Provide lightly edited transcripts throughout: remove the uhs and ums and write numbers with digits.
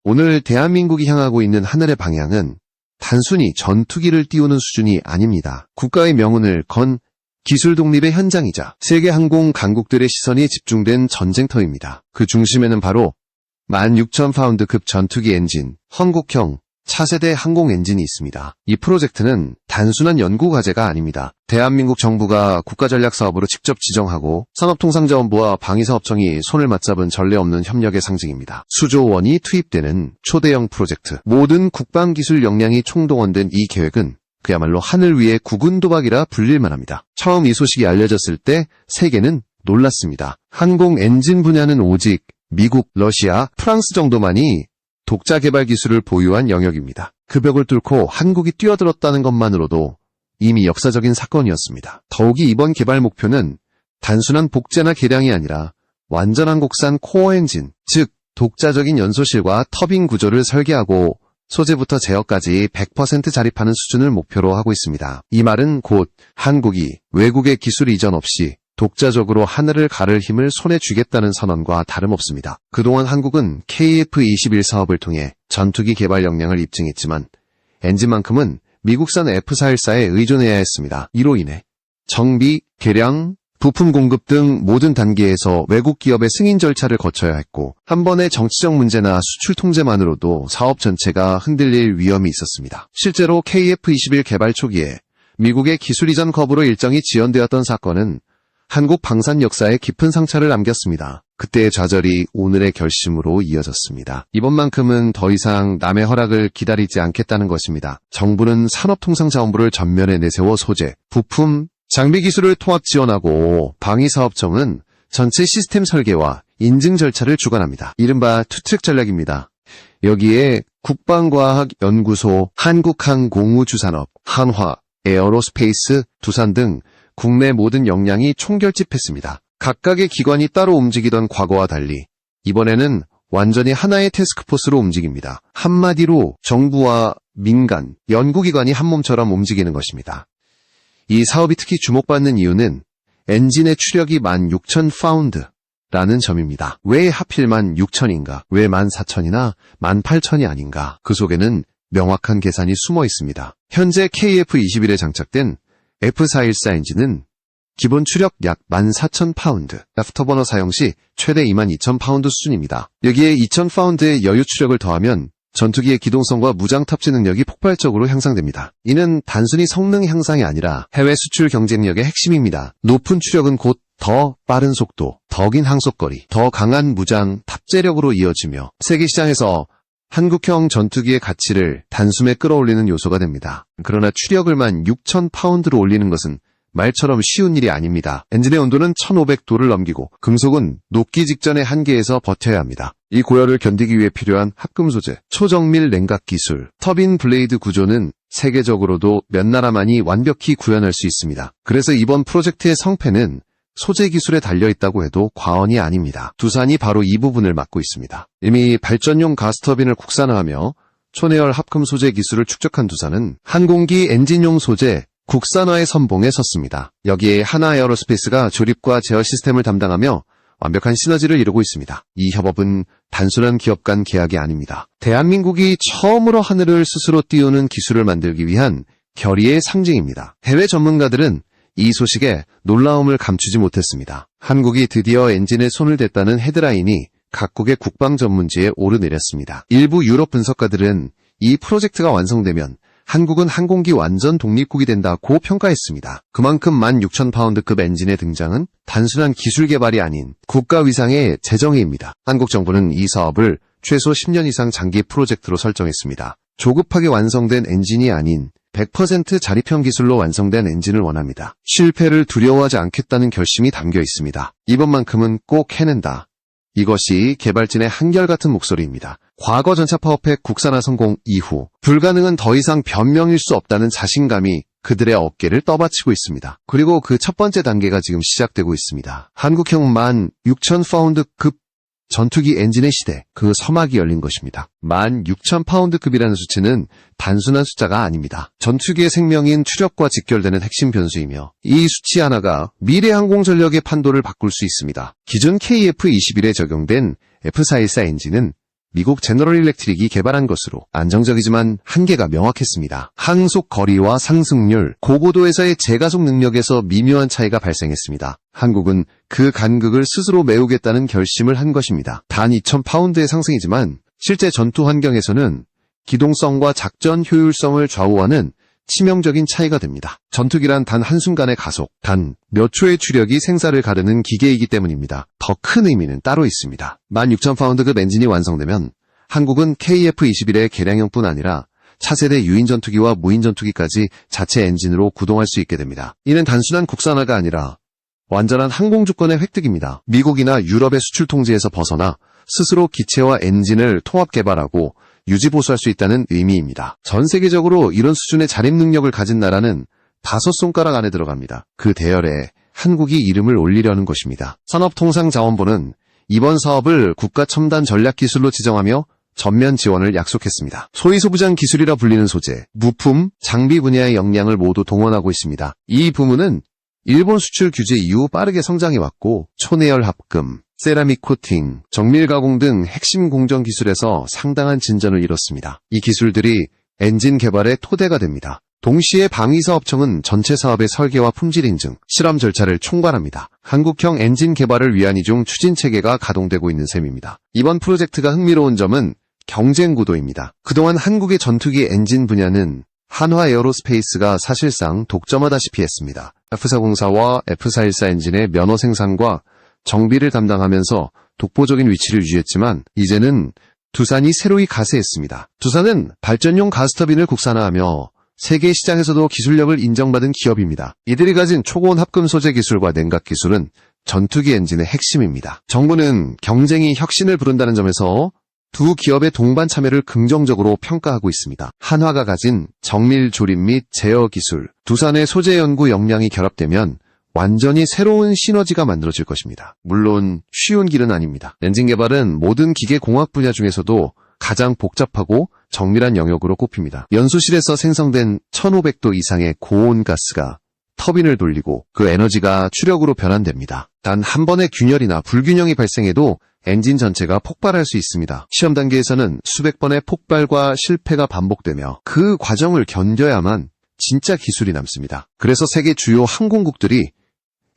오늘 대한민국이 향하고 있는 하늘의 방향은 단순히 전투기를 띄우는 수준이 아닙니다. 국가의 명운을 건 기술 독립의 현장이자 세계 항공 강국들의 시선이 집중된 전쟁터입니다. 그 중심에는 바로 16,000파운드급 전투기 엔진, 한국형 차세대 항공 엔진이 있습니다. 이 프로젝트는 단순한 연구 과제가 아닙니다. 대한민국 정부가 국가전략사업으로 직접 지정하고 산업통상자원부와 방위사업청이 손을 맞잡은 전례 없는 협력의 상징입니다. 수조 원이 투입되는 초대형 프로젝트, 모든 국방기술 역량이 총동원된 이 계획은 그야말로 하늘 위의 국군 도박이라 불릴만 합니다. 처음 이 소식이 알려졌을 때 세계는 놀랐습니다. 항공 엔진 분야는 오직 미국, 러시아, 프랑스 정도만이 독자 개발 기술을 보유한 영역입니다. 그 벽을 뚫고 한국이 뛰어들었다는 것만으로도 이미 역사적인 사건이었습니다. 더욱이 이번 개발 목표는 단순한 복제나 개량이 아니라 완전한 국산 코어 엔진, 즉 독자적인 연소실과 터빈 구조를 설계하고 소재부터 제어까지 100% 자립하는 수준을 목표로 하고 있습니다. 이 말은 곧 한국이 외국의 기술 이전 없이 독자적으로 하늘을 가를 힘을 손에 쥐겠다는 선언과 다름없습니다. 그동안 한국은 KF-21 사업을 통해 전투기 개발 역량을 입증했지만 엔진만큼은 미국산 F414에 의존해야 했습니다. 이로 인해 정비, 개량, 부품 공급 등 모든 단계에서 외국 기업의 승인 절차를 거쳐야 했고 한 번의 정치적 문제나 수출 통제만으로도 사업 전체가 흔들릴 위험이 있었습니다. 실제로 KF-21 개발 초기에 미국의 기술 이전 거부로 일정이 지연되었던 사건은 한국 방산 역사에 깊은 상처를 남겼습니다. 그때의 좌절이 오늘의 결심으로 이어졌습니다. 이번만큼은 더 이상 남의 허락을 기다리지 않겠다는 것입니다. 정부는 산업통상자원부를 전면에 내세워 소재, 부품, 장비 기술을 통합 지원하고 방위사업청은 전체 시스템 설계와 인증 절차를 주관합니다. 이른바 투트랙 전략입니다. 여기에 국방과학연구소, 한국항공우주산업, 한화, 에어로스페이스, 두산 등 국내 모든 역량이 총결집했습니다. 각각의 기관이 따로 움직이던 과거와 달리 이번에는 완전히 하나의 태스크포스로 움직입니다. 한마디로 정부와 민간, 연구기관이 한몸처럼 움직이는 것입니다. 이 사업이 특히 주목받는 이유는 엔진의 추력이 16,000파운드라는 점입니다. 왜 하필 16,000인가? 왜 14,000이나 18,000이 아닌가? 그 속에는 명확한 계산이 숨어 있습니다. 현재 KF-21에 장착된 F414 엔진은 기본 추력 약 14,000파운드, 애프터버너 사용 시 최대 22,000파운드 수준입니다. 여기에 2,000파운드의 여유 추력을 더하면 전투기의 기동성과 무장 탑재 능력이 폭발적으로 향상됩니다. 이는 단순히 성능 향상이 아니라 해외 수출 경쟁력의 핵심입니다. 높은 추력은 곧 더 빠른 속도, 더 긴 항속거리, 더 강한 무장 탑재력으로 이어지며 세계 시장에서 한국형 전투기의 가치를 단숨에 끌어올리는 요소가 됩니다. 그러나 추력을 16,000파운드로 올리는 것은 말처럼 쉬운 일이 아닙니다. 엔진의 온도는 1,500도를 넘기고 금속은 녹기 직전의 한계에서 버텨야 합니다. 이 고열을 견디기 위해 필요한 합금 소재, 초정밀 냉각 기술, 터빈 블레이드 구조는 세계적으로도 몇 나라만이 완벽히 구현할 수 있습니다. 그래서 이번 프로젝트의 성패는 소재 기술에 달려있다고 해도 과언이 아닙니다. 두산이 바로 이 부분을 맡고 있습니다. 이미 발전용 가스터빈을 국산화하며 초내열 합금 소재 기술을 축적한 두산은 항공기 엔진용 소재 국산화의 선봉에 섰습니다. 여기에 하나 에어로스페이스가 조립과 제어 시스템을 담당하며 완벽한 시너지를 이루고 있습니다. 이 협업은 단순한 기업 간 계약이 아닙니다. 대한민국이 처음으로 하늘을 스스로 띄우는 기술을 만들기 위한 결의의 상징입니다. 해외 전문가들은 이 소식에 놀라움을 감추지 못했습니다. 한국이 드디어 엔진에 손을 댔다는 헤드라인이 각국의 국방 전문지에 오르내렸습니다. 일부 유럽 분석가들은 이 프로젝트가 완성되면 한국은 항공기 완전 독립국이 된다고 평가했습니다. 그만큼 16,000파운드급 엔진의 등장은 단순한 기술 개발이 아닌 국가 위상의 재정의입니다. 한국 정부는 이 사업을 최소 10년 이상 장기 프로젝트로 설정했습니다. 조급하게 완성된 엔진이 아닌 100% 자립형 기술로 완성된 엔진을 원합니다. 실패를 두려워하지 않겠다는 결심이 담겨 있습니다. 이번만큼은 꼭 해낸다. 이것이 개발진의 한결같은 목소리입니다. 과거 전차 파워팩 국산화 성공 이후 불가능은 더 이상 변명일 수 없다는 자신감이 그들의 어깨를 떠받치고 있습니다. 그리고 그 첫 번째 단계가 지금 시작되고 있습니다. 한국형 16,000파운드급 전투기 엔진의 시대, 그 서막이 열린 것입니다. 16,000파운드급이라는 수치는 단순한 숫자가 아닙니다. 전투기의 생명인 추력과 직결되는 핵심 변수이며 이 수치 하나가 미래 항공 전력의 판도를 바꿀 수 있습니다. 기존 KF-21에 적용된 F414 엔진은 미국 제너럴 일렉트릭이 개발한 것으로 안정적이지만 한계가 명확했습니다. 항속 거리와 상승률, 고고도에서의 제가속 능력에서 미묘한 차이가 발생했습니다. 한국은 그 간극을 스스로 메우겠다는 결심을 한 것입니다. 단 2,000파운드의 상승이지만 실제 전투 환경에서는 기동성과 작전 효율성을 좌우하는 치명적인 차이가 됩니다. 전투기란 단 한순간의 가속, 단 몇 초의 추력이 생사를 가르는 기계이기 때문입니다. 더 큰 의미는 따로 있습니다. 16,000파운드급 엔진이 완성되면 한국은 KF-21의 개량형뿐 아니라 차세대 유인 전투기와 무인 전투기까지 자체 엔진으로 구동할 수 있게 됩니다. 이는 단순한 국산화가 아니라 완전한 항공 주권의 획득입니다. 미국이나 유럽의 수출 통제에서 벗어나 스스로 기체와 엔진을 통합 개발하고 유지 보수할 수 있다는 의미입니다. 전 세계적으로 이런 수준의 자립 능력을 가진 나라는 5손가락 안에 들어갑니다. 그 대열에 한국이 이름을 올리려는 것입니다. 산업통상자원부는 이번 사업을 국가첨단 전략기술로 지정하며 전면 지원을 약속했습니다. 소위소부장 기술이라 불리는 소재, 부품, 장비 분야의 역량을 모두 동원하고 있습니다. 이 부문은 일본 수출 규제 이후 빠르게 성장해왔고 초내열 합금, 세라믹 코팅, 정밀 가공 등 핵심 공정 기술에서 상당한 진전을 이뤘습니다. 이 기술들이 엔진 개발의 토대가 됩니다. 동시에 방위사업청은 전체 사업의 설계와 품질 인증, 실험 절차를 총괄합니다. 한국형 엔진 개발을 위한 이중 추진체계가 가동되고 있는 셈입니다. 이번 프로젝트가 흥미로운 점은 경쟁 구도입니다. 그동안 한국의 전투기 엔진 분야는 한화 에어로스페이스가 사실상 독점하다시피 했습니다. F404와 F414 엔진의 면허 생산과 정비를 담당하면서 독보적인 위치를 유지했지만 이제는 두산이 새로이 가세했습니다. 두산은 발전용 가스터빈을 국산화하며 세계 시장에서도 기술력을 인정받은 기업입니다. 이들이 가진 초고온 합금 소재 기술과 냉각 기술은 전투기 엔진의 핵심입니다. 정부는 경쟁이 혁신을 부른다는 점에서 두 기업의 동반 참여를 긍정적으로 평가하고 있습니다. 한화가 가진 정밀 조립 및 제어 기술, 두산의 소재 연구 역량이 결합되면 완전히 새로운 시너지가 만들어질 것입니다. 물론 쉬운 길은 아닙니다. 엔진 개발은 모든 기계공학 분야 중에서도 가장 복잡하고 정밀한 영역으로 꼽힙니다. 연소실에서 생성된 1500도 이상의 고온 가스가 터빈을 돌리고 그 에너지가 추력으로 변환됩니다. 단 한 번의 균열이나 불균형이 발생해도 엔진 전체가 폭발할 수 있습니다. 시험 단계에서는 수백 번의 폭발과 실패가 반복되며 그 과정을 견뎌야만 진짜 기술이 남습니다. 그래서 세계 주요 항공국들이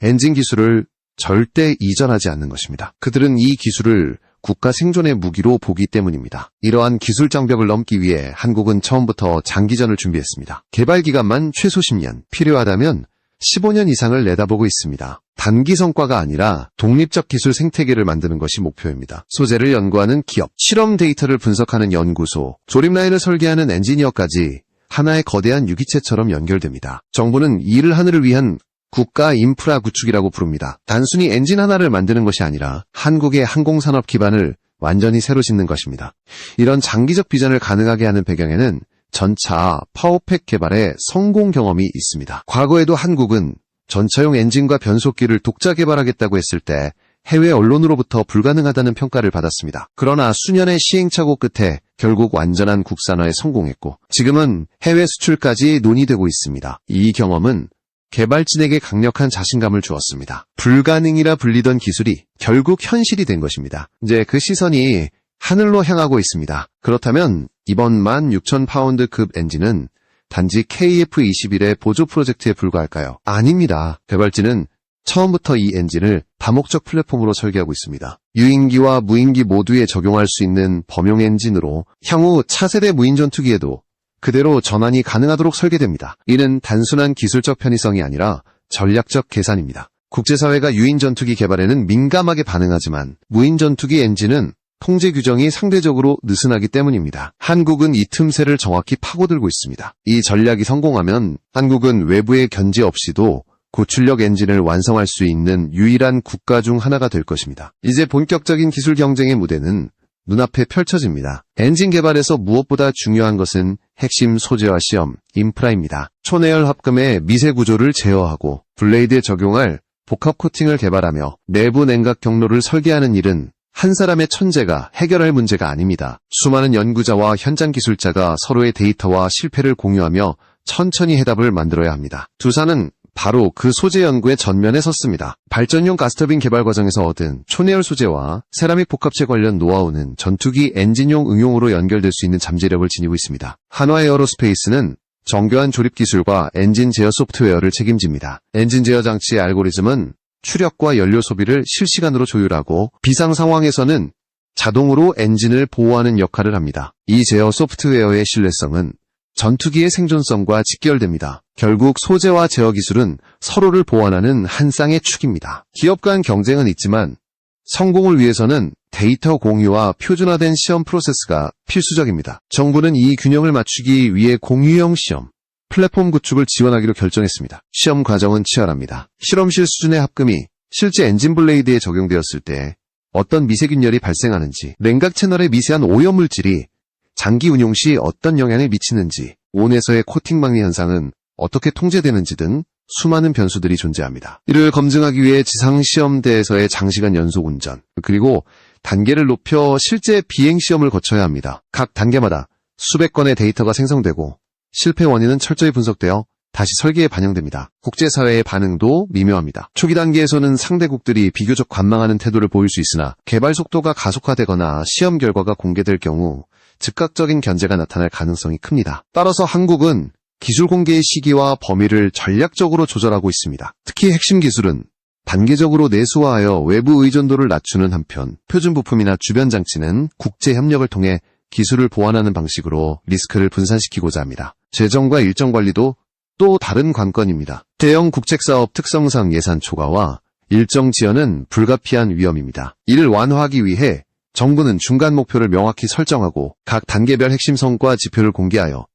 엔진 기술을 절대 이전하지 않는 것입니다. 그들은 이 기술을 국가 생존의 무기로 보기 때문입니다. 이러한 기술 장벽을 넘기 위해 한국은 처음부터 장기전을 준비했습니다. 개발 기간만 최소 10년, 필요하다면 15년 이상을 내다보고 있습니다. 단기 성과가 아니라 독립적 기술 생태계를 만드는 것이 목표입니다. 소재를 연구하는 기업, 실험 데이터를 분석하는 연구소, 조립 라인을 설계하는 엔지니어까지 하나의 거대한 유기체처럼 연결됩니다. 정부는 이를 하늘을 위한 국가 인프라 구축이라고 부릅니다. 단순히 엔진 하나를 만드는 것이 아니라 한국의 항공산업 기반을 완전히 새로 짓는 것입니다. 이런 장기적 비전을 가능하게 하는 배경에는 전차 파워팩 개발의 성공 경험이 있습니다. 과거에도 한국은 전차용 엔진과 변속기를 독자 개발하겠다고 했을 때 해외 언론으로부터 불가능하다는 평가를 받았습니다. 그러나 수년의 시행착오 끝에 결국 완전한 국산화에 성공했고 지금은 해외 수출까지 논의되고 있습니다. 이 경험은 개발진에게 강력한 자신감을 주었습니다. 불가능이라 불리던 기술이 결국 현실이 된 것입니다. 이제 그 시선이 하늘로 향하고 있습니다. 그렇다면 이번 16,000파운드급 엔진은 단지 KF-21의 보조 프로젝트에 불과할까요? 아닙니다. 개발진은 처음부터 이 엔진을 다목적 플랫폼으로 설계하고 있습니다. 유인기와 무인기 모두에 적용할 수 있는 범용 엔진으로 향후 차세대 무인 전투기에도 그대로 전환이 가능하도록 설계됩니다. 이는 단순한 기술적 편의성이 아니라 전략적 계산입니다. 국제사회가 유인 전투기 개발에는 민감하게 반응하지만 무인 전투기 엔진은 통제 규정이 상대적으로 느슨하기 때문입니다. 한국은 이 틈새를 정확히 파고들고 있습니다. 이 전략이 성공하면 한국은 외부의 견제 없이도 고출력 엔진을 완성할 수 있는 유일한 국가 중 하나가 될 것입니다. 이제 본격적인 기술 경쟁의 무대는 눈앞에 펼쳐집니다. 엔진 개발에서 무엇보다 중요한 것은 핵심 소재와 시험, 인프라입니다. 초내열 합금의 미세 구조를 제어하고 블레이드에 적용할 복합 코팅을 개발하며 내부 냉각 경로를 설계하는 일은 한 사람의 천재가 해결할 문제가 아닙니다. 수많은 연구자와 현장 기술자가 서로의 데이터와 실패를 공유하며 천천히 해답을 만들어야 합니다. 두산은 바로 그 소재 연구의 전면에 섰습니다. 발전용 가스터빈 개발 과정에서 얻은 초내열 소재와 세라믹 복합체 관련 노하우는 전투기 엔진용 응용으로 연결될 수 있는 잠재력을 지니고 있습니다. 한화에어로스페이스는 정교한 조립 기술과 엔진 제어 소프트웨어를 책임집니다. 엔진 제어 장치의 알고리즘은 추력과 연료 소비를 실시간으로 조율하고 비상 상황에서는 자동으로 엔진을 보호하는 역할을 합니다. 이 제어 소프트웨어의 신뢰성은 전투기의 생존성과 직결됩니다. 결국 소재와 제어 기술은 서로를 보완하는 한 쌍의 축입니다. 기업 간 경쟁은 있지만 성공을 위해서는 데이터 공유와 표준화된 시험 프로세스가 필수적입니다. 정부는 이 균형을 맞추기 위해 공유형 시험, 플랫폼 구축을 지원하기로 결정했습니다. 시험 과정은 치열합니다. 실험실 수준의 합금이 실제 엔진 블레이드에 적용되었을 때 어떤 미세균열이 발생하는지, 냉각 채널의 미세한 오염물질이 장기 운용 시 어떤 영향을 미치는지, 온에서의 코팅 방해 현상은 어떻게 통제되는지 등 수많은 변수들이 존재합니다. 이를 검증하기 위해 지상시험대에서의 장시간 연속 운전, 그리고 단계를 높여 실제 비행시험을 거쳐야 합니다. 각 단계마다 수백 건의 데이터가 생성되고 실패 원인은 철저히 분석되어 다시 설계에 반영됩니다. 국제사회의 반응도 미묘합니다. 초기 단계에서는 상대국들이 비교적 관망하는 태도를 보일 수 있으나 개발 속도가 가속화되거나 시험 결과가 공개될 경우 즉각적인 견제가 나타날 가능성이 큽니다. 따라서 한국은 기술 공개의 시기와 범위를 전략적으로 조절하고 있습니다. 특히 핵심 기술은 단계적으로 내수화하여 외부 의존도를 낮추는 한편 표준 부품이나 주변 장치는 국제 협력을 통해 기술을 보완하는 방식으로 리스크를 분산시키고자 합니다. 재정과 일정 관리도 또 다른 관건입니다. 대형 국책사업 특성상 예산 초과와 일정 지연은 불가피한 위험입니다. 이를 완화하기 위해 정부는 중간 목표를 명확히 설정하고 각 단계별 핵심 성과 지표를 공개하여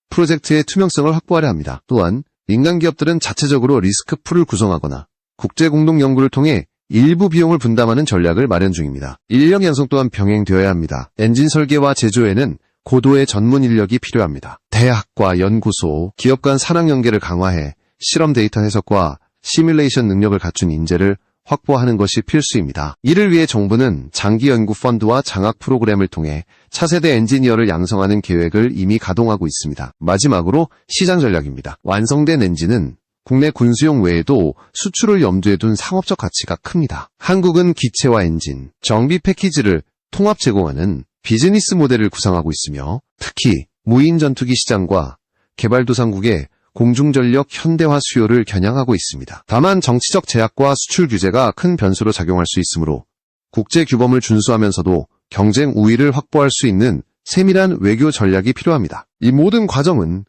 프로젝트의 투명성을 확보하려 합니다. 또한 민간 기업들은 자체적으로 리스크 풀을 구성하거나 국제 공동 연구를 통해 일부 비용을 분담하는 전략을 마련 중입니다. 인력 양성 또한 병행되어야 합니다. 엔진 설계와 제조에는 고도의 전문 인력이 필요합니다. 대학과 연구소, 기업 간 산학 연계를 강화해 실험 데이터 해석과 시뮬레이션 능력을 갖춘 인재를 확보하는 것이 필수입니다. 이를 위해 정부는 장기 연구 펀드와 장학 프로그램을 통해 차세대 엔지니어를 양성하는 계획을 이미 가동하고 있습니다. 마지막으로 시장 전략입니다. 완성된 엔진은 국내 군수용 외에도 수출을 염두에 둔 상업적 가치가 큽니다. 한국은 기체와 엔진, 정비 패키지를 통합 제공하는 비즈니스 모델을 구상하고 있으며 특히 무인 전투기 시장과 개발도상국의 공중전력 현대화 수요를 겨냥하고 있습니다. 다만 정치적 제약과 수출 규제가 큰 변수로 작용할 수 있으므로 국제 규범을 준수하면서도 경쟁 우위를 확보할 수 있는 세밀한 외교 전략이 필요합니다. 이 모든 과정은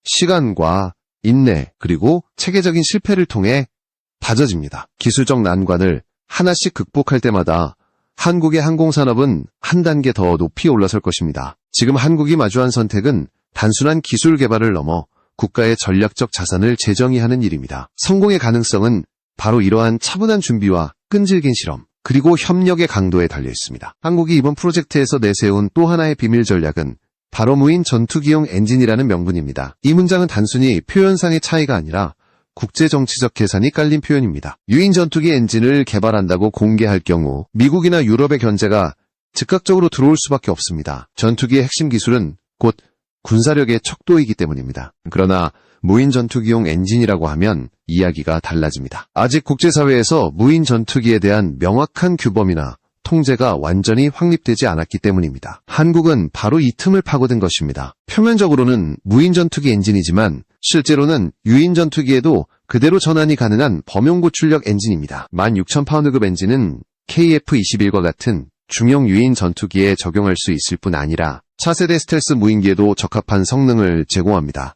시간과 인내 그리고 체계적인 실패를 통해 다져집니다. 기술적 난관을 하나씩 극복할 때마다 한국의 항공산업은 한 단계 더 높이 올라설 것입니다. 지금 한국이 마주한 선택은 단순한 기술 개발을 넘어 국가의 전략적 자산을 재정의하는 일입니다. 성공의 가능성은 바로 이러한 차분한 준비와 끈질긴 실험, 그리고 협력의 강도에 달려 있습니다. 한국이 이번 프로젝트에서 내세운 또 하나의 비밀 전략은 바로 무인 전투기용 엔진이라는 명분입니다. 이 문장은 단순히 표현상의 차이가 아니라 국제정치적 계산이 깔린 표현입니다. 유인 전투기 엔진을 개발한다고 공개할 경우 미국이나 유럽의 견제가 즉각적으로 들어올 수밖에 없습니다. 전투기의 핵심 기술은 곧 군사력의 척도이기 때문입니다. 그러나 무인 전투기용 엔진이라고 하면 이야기가 달라집니다. 아직 국제사회에서 무인 전투기에 대한 명확한 규범이나 통제가 완전히 확립되지 않았기 때문입니다. 한국은 바로 이 틈을 파고든 것입니다. 표면적으로는 무인 전투기 엔진이지만 실제로는 유인 전투기에도 그대로 전환이 가능한 범용 고출력 엔진입니다. 16,000파운드급 엔진은 KF-21과 같은 중형 유인 전투기에 적용할 수 있을 뿐 아니라 차세대 스텔스 무인기에도 적합한 성능을 제공합니다.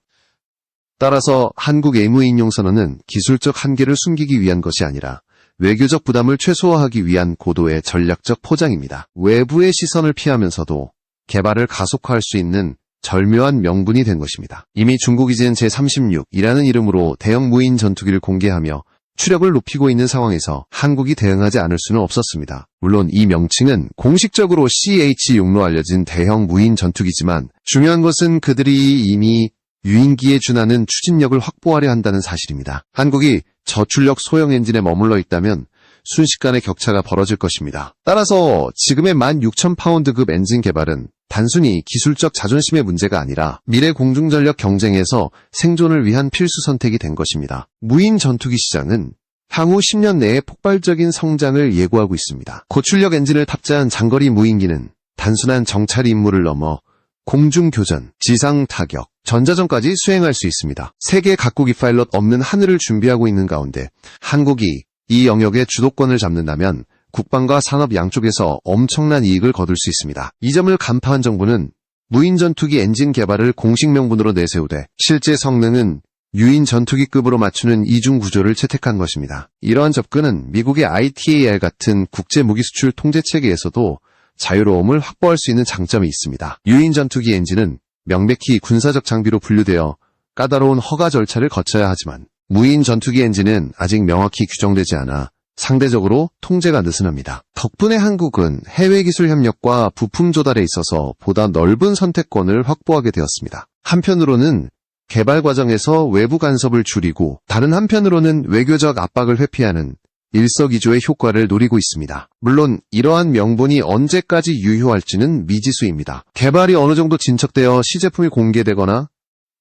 따라서 한국 A무인용 선언은 기술적 한계를 숨기기 위한 것이 아니라 외교적 부담을 최소화하기 위한 고도의 전략적 포장입니다. 외부의 시선을 피하면서도 개발을 가속화할 수 있는 절묘한 명분이 된 것입니다. 이미 중국이 지은 제36이라는 이름으로 대형 무인 전투기를 공개하며 추력을 높이고 있는 상황에서 한국이 대응하지 않을 수는 없었습니다. 물론 이 명칭은 공식적으로 CH6로 알려진 대형 무인 전투기지만 중요한 것은 그들이 이미 유인기에 준하는 추진력을 확보하려 한다는 사실입니다. 한국이 저출력 소형 엔진에 머물러 있다면 순식간에 격차가 벌어질 것입니다. 따라서 지금의 16,000파운드급 엔진 개발은 단순히 기술적 자존심의 문제가 아니라 미래 공중전력 경쟁에서 생존을 위한 필수 선택이 된 것입니다. 무인 전투기 시장은 향후 10년 내에 폭발적인 성장을 예고하고 있습니다. 고출력 엔진을 탑재한 장거리 무인기는 단순한 정찰 임무를 넘어 공중교전, 지상타격, 전자전까지 수행할 수 있습니다. 세계 각국이 파일럿 없는 하늘을 준비하고 있는 가운데 한국이 이 영역의 주도권을 잡는다면 국방과 산업 양쪽에서 엄청난 이익을 거둘 수 있습니다. 이 점을 간파한 정부는 무인 전투기 엔진 개발을 공식 명분으로 내세우되 실제 성능은 유인 전투기급으로 맞추는 이중 구조를 채택한 것입니다. 이러한 접근은 미국의 ITAR 같은 국제 무기 수출 통제 체계에서도 자유로움을 확보할 수 있는 장점이 있습니다. 유인 전투기 엔진은 명백히 군사적 장비로 분류되어 까다로운 허가 절차를 거쳐야 하지만 무인 전투기 엔진은 아직 명확히 규정되지 않아 상대적으로 통제가 느슨합니다. 덕분에 한국은 해외 기술 협력과 부품 조달에 있어서 보다 넓은 선택권을 확보하게 되었습니다. 한편으로는 개발 과정에서 외부 간섭을 줄이고 다른 한편으로는 외교적 압박을 회피하는 일석이조의 효과를 노리고 있습니다. 물론 이러한 명분이 언제까지 유효할지는 미지수입니다. 개발이 어느 정도 진척되어 시제품이 공개되거나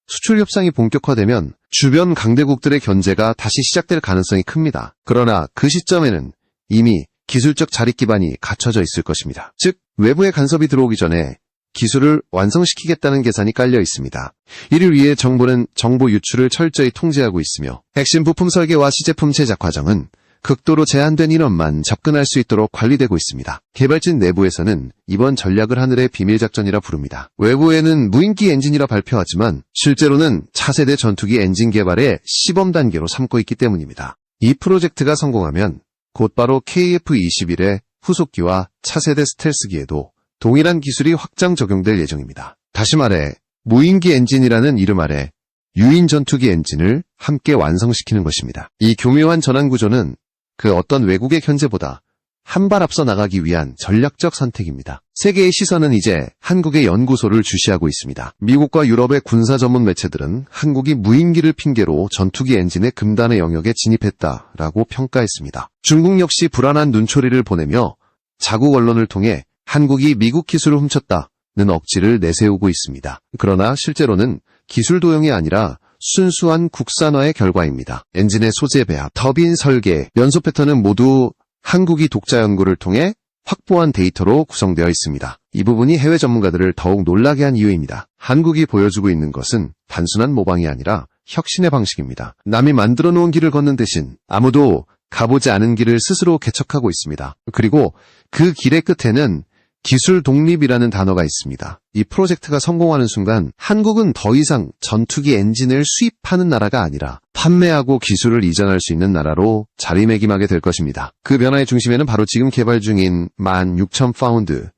수출 협상이 본격화되면 주변 강대국들의 견제가 다시 시작될 가능성이 큽니다. 그러나 그 시점에는 이미 기술적 자립 기반이 갖춰져 있을 것입니다. 즉, 외부의 간섭이 들어오기 전에 기술을 완성시키겠다는 계산이 깔려 있습니다. 이를 위해 정부는 정보 유출을 철저히 통제하고 있으며 핵심 부품 설계와 시제품 제작 과정은 극도로 제한된 인원만 접근할 수 있도록 관리되고 있습니다. 개발진 내부에서는 이번 전략을 하늘의 비밀작전이라 부릅니다. 외부에는 무인기 엔진이라 발표하지만 실제로는 차세대 전투기 엔진 개발의 시범 단계로 삼고 있기 때문입니다. 이 프로젝트가 성공하면 곧바로 KF-21의 후속기와 차세대 스텔스기에도 동일한 기술이 확장 적용될 예정입니다. 다시 말해 무인기 엔진이라는 이름 아래 유인 전투기 엔진을 함께 완성시키는 것입니다. 이 교묘한 전환 구조는 그 어떤 외국의 견제보다 한 발 앞서 나가기 위한 전략적 선택입니다. 세계의 시선은 이제 한국의 연구소를 주시하고 있습니다. 미국과 유럽의 군사 전문 매체들은 한국이 무인기를 핑계로 전투기 엔진의 금단의 영역에 진입했다라고 평가했습니다. 중국 역시 불안한 눈초리를 보내며 자국 언론을 통해 한국이 미국 기술을 훔쳤다는 억지를 내세우고 있습니다. 그러나 실제로는 기술 도용이 아니라 순수한 국산화의 결과입니다. 엔진의 소재 배합, 터빈 설계, 연소 패턴은 모두 한국이 독자 연구를 통해 확보한 데이터로 구성되어 있습니다. 이 부분이 해외 전문가들을 더욱 놀라게 한 이유입니다. 한국이 보여주고 있는 것은 단순한 모방이 아니라 혁신의 방식입니다. 남이 만들어 놓은 길을 걷는 대신 아무도 가보지 않은 길을 스스로 개척하고 있습니다. 그리고 그 길의 끝에는 기술 독립이라는 단어가 있습니다. 이 프로젝트가 성공하는 순간 한국은 더 이상 전투기 엔진을 수입하는 나라가 아니라 판매하고 기술을 이전할 수 있는 나라로 자리매김하게 될 것입니다. 그 변화의 중심에는 바로 지금 개발 중인 16,000파운드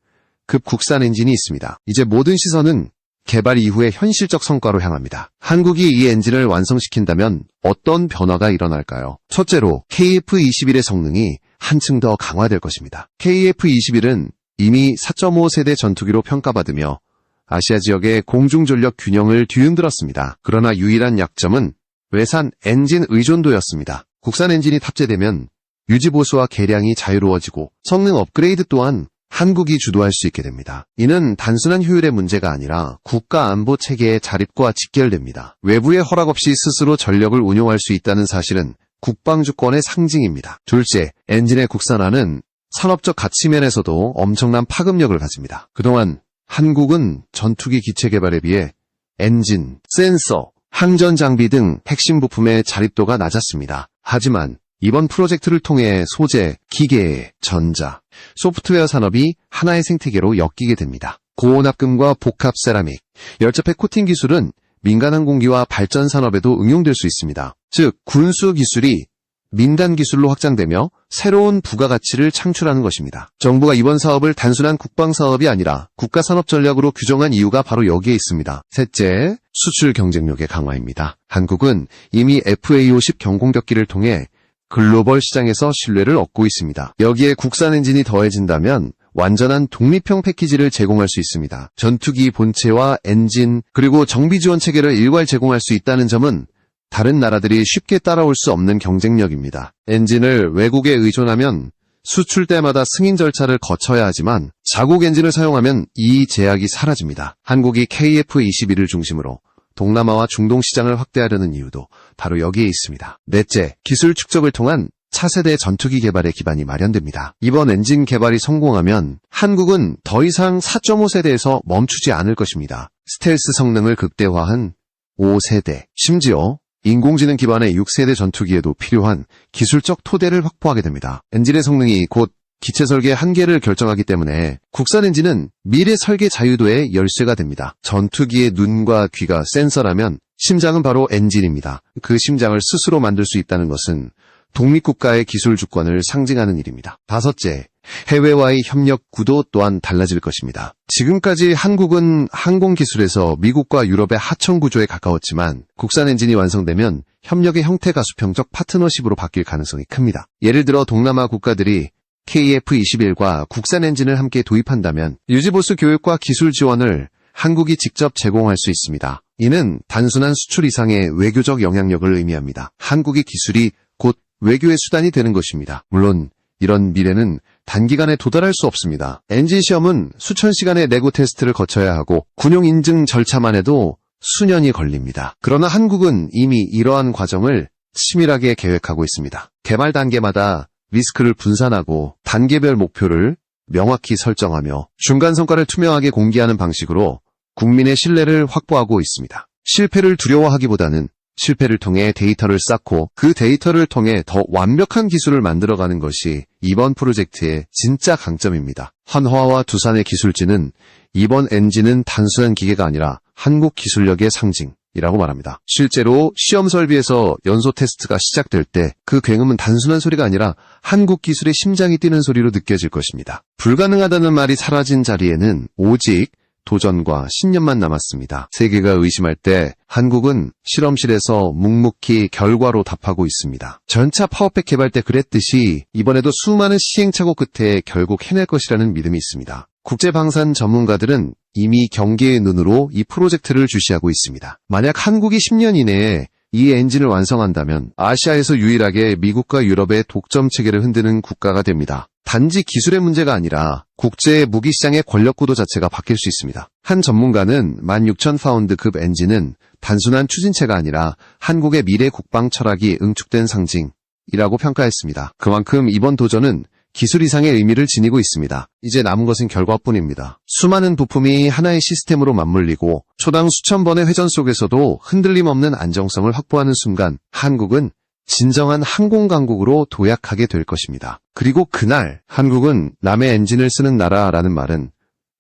급 국산 엔진이 있습니다. 이제 모든 시선은 개발 이후의 현실적 성과로 향합니다. 한국이 이 엔진을 완성시킨다면 어떤 변화가 일어날까요? 첫째로 KF-21의 성능이 한층 더 강화될 것입니다. KF-21은 이미 4.5세대 전투기로 평가받으며 아시아 지역의 공중전력 균형을 뒤흔들었습니다. 그러나 유일한 약점은 외산 엔진 의존도였습니다. 국산 엔진이 탑재되면 유지보수와 개량이 자유로워지고 성능 업그레이드 또한 한국이 주도할 수 있게 됩니다. 이는 단순한 효율의 문제가 아니라 국가 안보 체계의 자립과 직결됩니다. 외부의 허락 없이 스스로 전력을 운용할 수 있다는 사실은 국방주권의 상징입니다. 둘째, 엔진의 국산화는 산업적 가치면에서도 엄청난 파급력을 가집니다. 그동안 한국은 전투기 기체 개발에 비해 엔진, 센서, 항전 장비 등 핵심 부품의 자립도가 낮았습니다. 하지만 이번 프로젝트를 통해 소재, 기계, 전자, 소프트웨어 산업이 하나의 생태계로 엮이게 됩니다. 고온압금과 복합 세라믹, 열접해 코팅 기술은 민간 항공기와 발전 산업에도 응용될 수 있습니다. 즉, 군수 기술이 민간 기술로 확장되며 새로운 부가가치를 창출하는 것입니다. 정부가 이번 사업을 단순한 국방사업이 아니라 국가산업전략으로 규정한 이유가 바로 여기에 있습니다. 셋째, 수출 경쟁력의 강화입니다. 한국은 이미 FA-50 경공격기를 통해 글로벌 시장에서 신뢰를 얻고 있습니다. 여기에 국산 엔진이 더해진다면 완전한 독립형 패키지를 제공할 수 있습니다. 전투기 본체와 엔진, 그리고 정비 지원 체계를 일괄 제공할 수 있다는 점은 다른 나라들이 쉽게 따라올 수 없는 경쟁력입니다. 엔진을 외국에 의존하면 수출 때마다 승인 절차를 거쳐야 하지만 자국 엔진을 사용하면 이 제약이 사라집니다. 한국이 KF-21을 중심으로 동남아와 중동 시장을 확대하려는 이유도 바로 여기에 있습니다. 넷째, 기술 축적을 통한 차세대 전투기 개발의 기반이 마련됩니다. 이번 엔진 개발이 성공하면 한국은 더 이상 4.5세대에서 멈추지 않을 것입니다. 스텔스 성능을 극대화한 5세대, 심지어 인공지능 기반의 6세대 전투기에도 필요한 기술적 토대를 확보하게 됩니다. 엔진의 성능이 곧 기체 설계 한계를 결정하기 때문에 국산 엔진은 미래 설계 자유도의 열쇠가 됩니다. 전투기의 눈과 귀가 센서라면 심장은 바로 엔진입니다. 그 심장을 스스로 만들 수 있다는 것은 독립국가의 기술 주권을 상징하는 일입니다. 다섯째, 해외와의 협력 구도 또한 달라질 것입니다. 지금까지 한국은 항공기술에서 미국과 유럽의 하청 구조에 가까웠지만 국산 엔진이 완성되면 협력의 형태가 수평적 파트너십으로 바뀔 가능성이 큽니다. 예를 들어 동남아 국가들이 KF-21과 국산 엔진을 함께 도입한다면 유지보수 교육과 기술 지원을 한국이 직접 제공할 수 있습니다. 이는 단순한 수출 이상의 외교적 영향력을 의미합니다. 한국의 기술이 곧 외교의 수단이 되는 것입니다. 물론 이런 미래는 단기간에 도달할 수 없습니다. 엔진 시험은 수천 시간의 내구 테스트를 거쳐야 하고 군용 인증 절차만 해도 수년이 걸립니다. 그러나 한국은 이미 이러한 과정을 치밀하게 계획하고 있습니다. 개발 단계마다 리스크를 분산하고 단계별 목표를 명확히 설정하며 중간 성과를 투명하게 공개하는 방식으로 국민의 신뢰를 확보하고 있습니다. 실패를 두려워하기보다는 실패를 통해 데이터를 쌓고 그 데이터를 통해 더 완벽한 기술을 만들어가는 것이 이번 프로젝트의 진짜 강점입니다. 한화와 두산의 기술진은 이번 엔진은 단순한 기계가 아니라 한국 기술력의 상징이라고 말합니다. 실제로 시험 설비에서 연소 테스트가 시작될 때 그 굉음은 단순한 소리가 아니라 한국 기술의 심장이 뛰는 소리로 느껴질 것입니다. 불가능하다는 말이 사라진 자리에는 오직 도전과 신념만 남았습니다. 세계가 의심할 때 한국은 실험실에서 묵묵히 결과로 답하고 있습니다. 전차 파워팩 개발 때 그랬듯이 이번에도 수많은 시행착오 끝에 결국 해낼 것이라는 믿음이 있습니다. 국제방산 전문가들은 이미 경계의 눈으로 이 프로젝트를 주시하고 있습니다. 만약 한국이 10년 이내에 이 엔진을 완성한다면 아시아에서 유일하게 미국과 유럽의 독점 체계를 흔드는 국가가 됩니다. 단지 기술의 문제가 아니라 국제 무기시장의 권력구도 자체가 바뀔 수 있습니다. 한 전문가는 16,000파운드급 엔진은 단순한 추진체가 아니라 한국의 미래 국방 철학이 응축된 상징이라고 평가했습니다. 그만큼 이번 도전은 기술 이상의 의미를 지니고 있습니다. 이제 남은 것은 결과뿐입니다. 수많은 부품이 하나의 시스템으로 맞물리고 초당 수천 번의 회전 속에서도 흔들림 없는 안정성을 확보하는 순간 한국은 진정한 항공강국으로 도약하게 될 것입니다. 그리고 그날 한국은 남의 엔진을 쓰는 나라라는 말은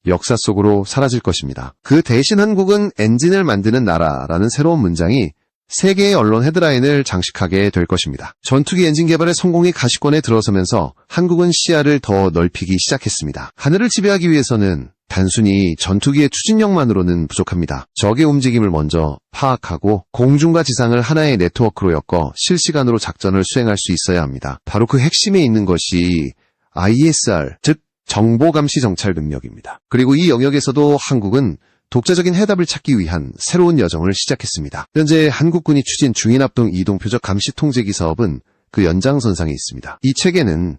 역사 속으로 사라질 것입니다. 그 대신 한국은 엔진을 만드는 나라라는 새로운 문장이 세계의 언론 헤드라인을 장식하게 될 것입니다. 전투기 엔진 개발의 성공이 가시권에 들어서면서 한국은 시야를 더 넓히기 시작했습니다. 하늘을 지배하기 위해서는 단순히 전투기의 추진력만으로는 부족합니다. 적의 움직임을 먼저 파악하고 공중과 지상을 하나의 네트워크로 엮어 실시간으로 작전을 수행할 수 있어야 합니다. 바로 그 핵심에 있는 것이 ISR, 즉 정보감시 정찰 능력입니다. 그리고 이 영역에서도 한국은 독자적인 해답을 찾기 위한 새로운 여정을 시작했습니다. 현재 한국군이 추진 중인합동 이동 표적 감시 통제기 사업은 그 연장선상에 있습니다. 이 체계는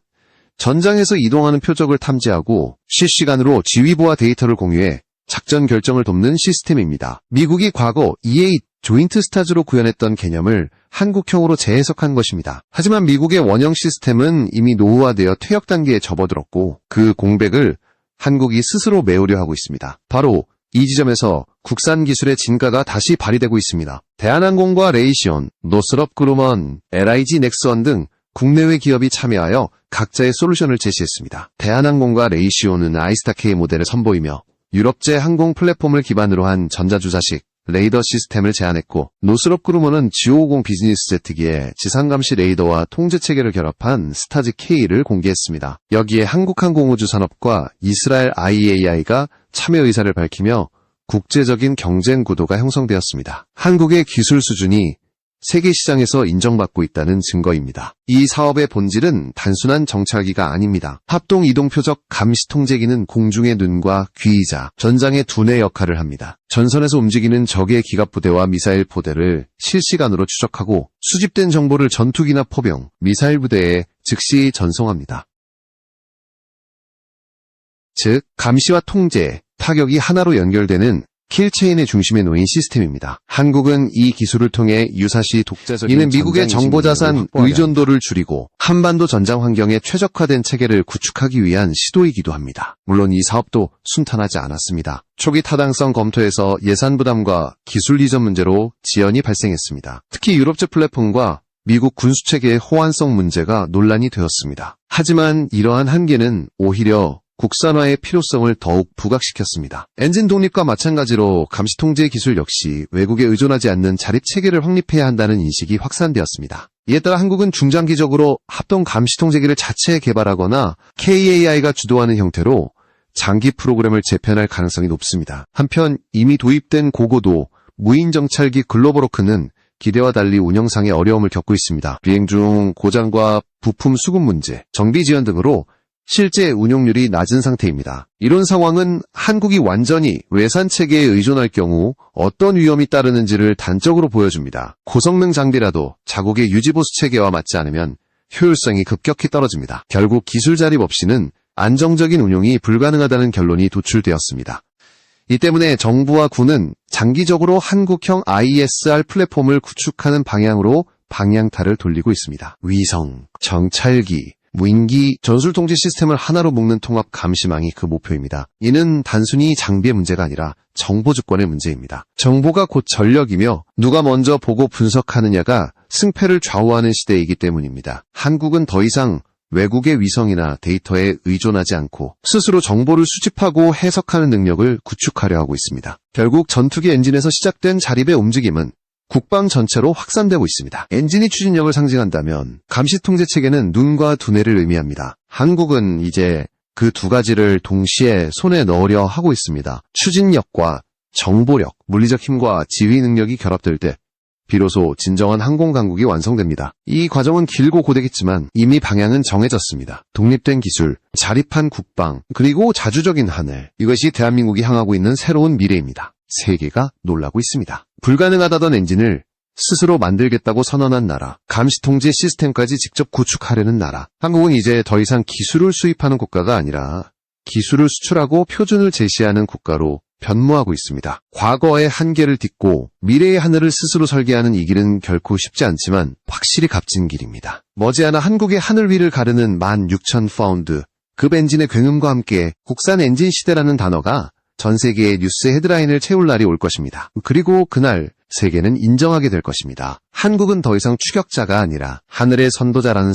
전장에서 이동하는 표적을 탐지하고 실시간으로 지휘부와 데이터를 공유해 작전 결정을 돕는 시스템입니다. 미국이 과거 E8 조인트 스타즈로 구현했던 개념을 한국형으로 재해석한 것입니다. 하지만 미국의 원형 시스템은 이미 노후화되어 퇴역 단계에 접어들었고 그 공백을 한국이 스스로 메우려 하고 있습니다. 바로 이 지점에서 국산 기술의 진가가 다시 발휘되고 있습니다. 대한항공과 레이시온, 노스럽 그루먼, LIG 넥스원 등 국내외 기업이 참여하여 각자의 솔루션을 제시했습니다. 대한항공과 레이시온은 아이스타-K 모델을 선보이며 유럽제 항공 플랫폼을 기반으로 한 전자주자식 레이더 시스템을 제안했고, 노스럽 그루먼은 G50 비즈니스 제트기에 지상감시 레이더와 통제체계를 결합한 스타즈-K를 공개했습니다. 여기에 한국항공우주산업과 이스라엘 IAI가 참여 의사를 밝히며 국제적인 경쟁 구도가 형성되었습니다. 한국의 기술 수준이 세계 시장에서 인정받고 있다는 증거입니다. 이 사업의 본질은 단순한 정찰기가 아닙니다. 합동 이동 표적 감시 통제기는 공중의 눈과 귀이자 전장의 두뇌 역할을 합니다. 전선에서 움직이는 적의 기갑부대와 미사일 포대를 실시간으로 추적하고 수집된 정보를 전투기나 포병, 미사일 부대에 즉시 전송합니다. 즉 감시와 통제, 타격이 하나로 연결되는 킬체인의 중심에 놓인 시스템입니다. 한국은 이 기술을 통해 유사시 독자적인 이는 미국의 정보자산 의존도를 줄이고 한반도 전장 환경에 최적화된 체계를 구축하기 위한 시도이기도 합니다. 물론 이 사업도 순탄하지 않았습니다. 초기 타당성 검토에서 예산 부담과 기술 이전 문제로 지연이 발생했습니다. 특히 유럽제 플랫폼과 미국 군수체계의 호환성 문제가 논란이 되었습니다. 하지만 이러한 한계는 오히려 국산화의 필요성을 더욱 부각시켰습니다. 엔진 독립과 마찬가지로 감시통제 기술 역시 외국에 의존하지 않는 자립체계를 확립해야 한다는 인식이 확산되었습니다. 이에 따라 한국은 중장기적으로 합동 감시통제기를 자체 개발하거나 KAI가 주도하는 형태로 장기 프로그램을 재편할 가능성이 높습니다. 한편 이미 도입된 고고도 무인정찰기 글로벌워크는 기대와 달리 운영상의 어려움을 겪고 있습니다. 비행 중 고장과 부품 수급 문제, 정비 지연 등으로 실제 운용률이 낮은 상태입니다. 이런 상황은 한국이 완전히 외산 체계에 의존할 경우 어떤 위험이 따르는지를 단적으로 보여줍니다. 고성능 장비라도 자국의 유지보수 체계와 맞지 않으면 효율성이 급격히 떨어집니다. 결국 기술 자립 없이는 안정적인 운용이 불가능하다는 결론이 도출되었습니다. 이 때문에 정부와 군은 장기적으로 한국형 ISR 플랫폼을 구축하는 방향으로 방향타를 돌리고 있습니다. 위성, 정찰기, 무인기, 전술통제 시스템을 하나로 묶는 통합 감시망이 그 목표입니다. 이는 단순히 장비의 문제가 아니라 정보 주권의 문제입니다. 정보가 곧 전력이며 누가 먼저 보고 분석하느냐가 승패를 좌우하는 시대이기 때문입니다. 한국은 더 이상 외국의 위성이나 데이터에 의존하지 않고 스스로 정보를 수집하고 해석하는 능력을 구축하려 하고 있습니다. 결국 전투기 엔진에서 시작된 자립의 움직임은 국방 전체로 확산되고 있습니다. 엔진이 추진력을 상징한다면 감시통제 체계는 눈과 두뇌를 의미합니다. 한국은 이제 그 두 가지를 동시에 손에 넣으려 하고 있습니다. 추진력과 정보력, 물리적 힘과 지휘 능력이 결합될 때 비로소 진정한 항공강국이 완성됩니다. 이 과정은 길고 고되겠지만 이미 방향은 정해졌습니다. 독립된 기술, 자립한 국방, 그리고 자주적인 하늘, 이것이 대한민국이 향하고 있는 새로운 미래입니다. 세계가 놀라고 있습니다. 불가능하다던 엔진을 스스로 만들겠다고 선언한 나라, 감시통제 시스템까지 직접 구축하려는 나라. 한국은 이제 더 이상 기술을 수입하는 국가가 아니라 기술을 수출하고 표준을 제시하는 국가로 변모하고 있습니다. 과거의 한계를 딛고 미래의 하늘을 스스로 설계하는 이 길은 결코 쉽지 않지만 확실히 값진 길입니다. 머지않아 한국의 하늘 위를 가르는 16,000파운드 급 엔진의 굉음과 함께 국산 엔진 시대라는 단어가 전 세계의 뉴스 헤드라인을 채울 날이 올 것입니다. 그리고 그날 세계는 인정하게 될 것입니다. 한국은 더 이상 추격자가 아니라 하늘의 선도자라는